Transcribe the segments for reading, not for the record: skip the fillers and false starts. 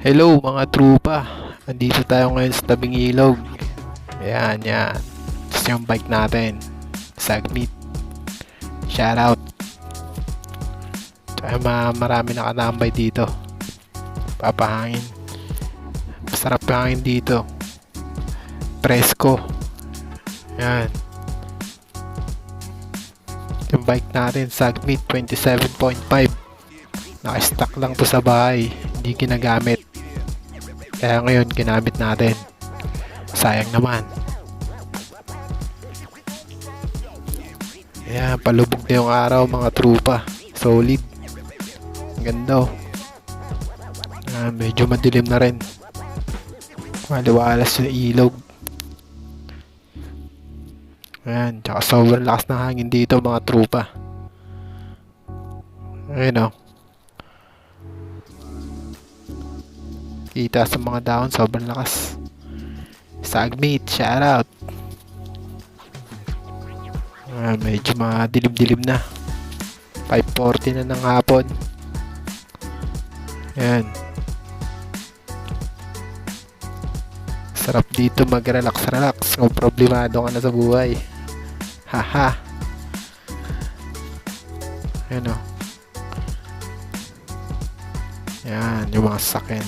Hello mga trupa, nandito tayo ngayon sa tabing ilog. Ayan, yan. Ito yung bike natin, Sagmeet. Shoutout. Tsaka marami nakatambay dito. Papahangin. Masarap yung hangin dito. Presko. Ayan. Yung bike natin, Sagmeet 27.5. Naka-stock lang to sa bahay, hindi ginagamit. Kaya ngayon ginamit natin. Sayang naman. Ayan, palubog na yung araw mga trupa. Solid. Ganda oh. Medyo madilim na rin. Maliwalas yung ilog. Ayan, tsaka sobrang lakas ng hangin dito mga trupa. Ayan oh. Kita sa mga dahon, sobrang lakas. Sagmeet, shoutout. Medyo madilim-dilim na. 5:40 na ng hapon. Ayan. Sarap dito mag-relax. Kung problemado ka na sa buhay. Haha. Ayan o. Ayan, yung mga sakin.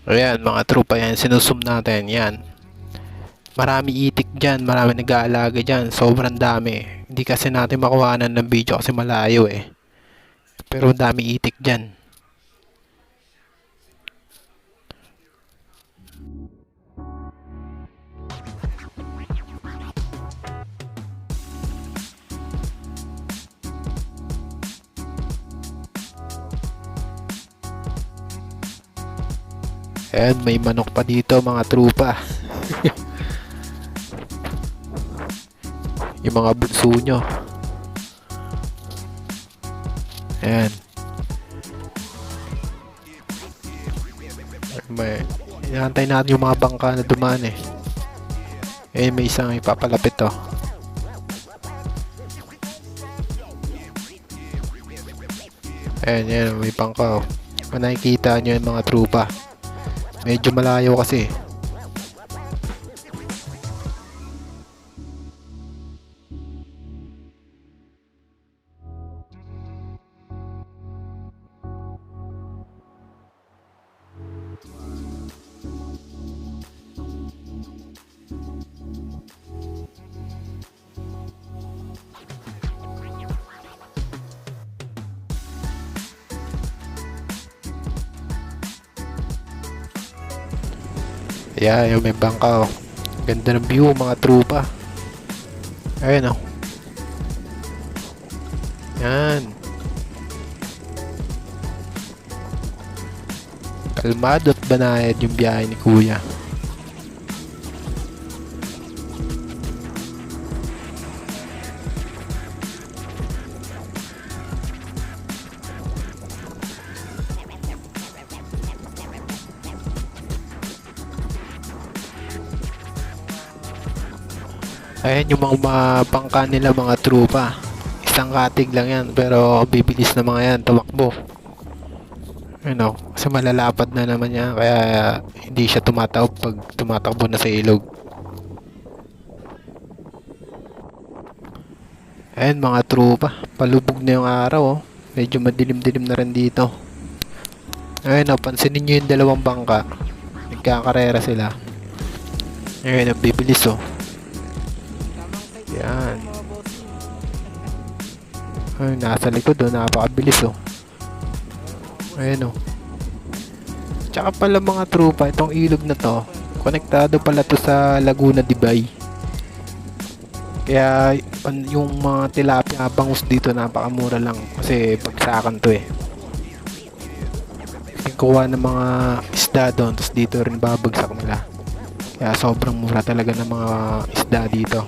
Ayan mga trupa, yan sinusum natin yan. Marami itik dyan, marami nag-aalaga dyan, sobrang dami. Hindi kasi natin makuhanan ng video kasi malayo eh. Pero dami itik dyan. Ayan, may manok pa dito mga trupa. Yung mga bunso nyo. Ayan. Inaantay natin yung mga bangka na dumaan eh. Ayan, may isang ipapalapit to. Ayan, yan, may bangka oh. Kung nakikita nyo yung mga trupa. Medyo malayo kasi. Yeah, yung may bangka oh. Ganda ng view mga trupa. Ayan oh. Yan. Kalmado at banayad yung biyahe ni kuya. Ayan yung mga bangka nila mga trupa. Isang katig lang yan pero bibilis na mga yan tumakbo. Ano, kasi malalapad na naman yan kaya hindi siya tumatawag pag tumatakbo na sa ilog. Ayan mga trupa, palubog na yung araw oh. Medyo madilim-dilim na rin dito. Ayan oh, pansinin nyo yung dalawang bangka. Nagkakarera sila. Ayan oh, bibilis oh. Yan. Ay, nasa likod oh, napakabilis oh. Ayan oh. Tsaka pala mga trupa, itong ilog na to, konektado pala to sa Laguna de Bay. Kaya yung mga tilapia bangus dito napakamura lang kasi pagsakan to eh. Kuha ng mga isda doon, tapos dito rin babagsak nila. Kaya sobrang mura talaga ng mga isda dito.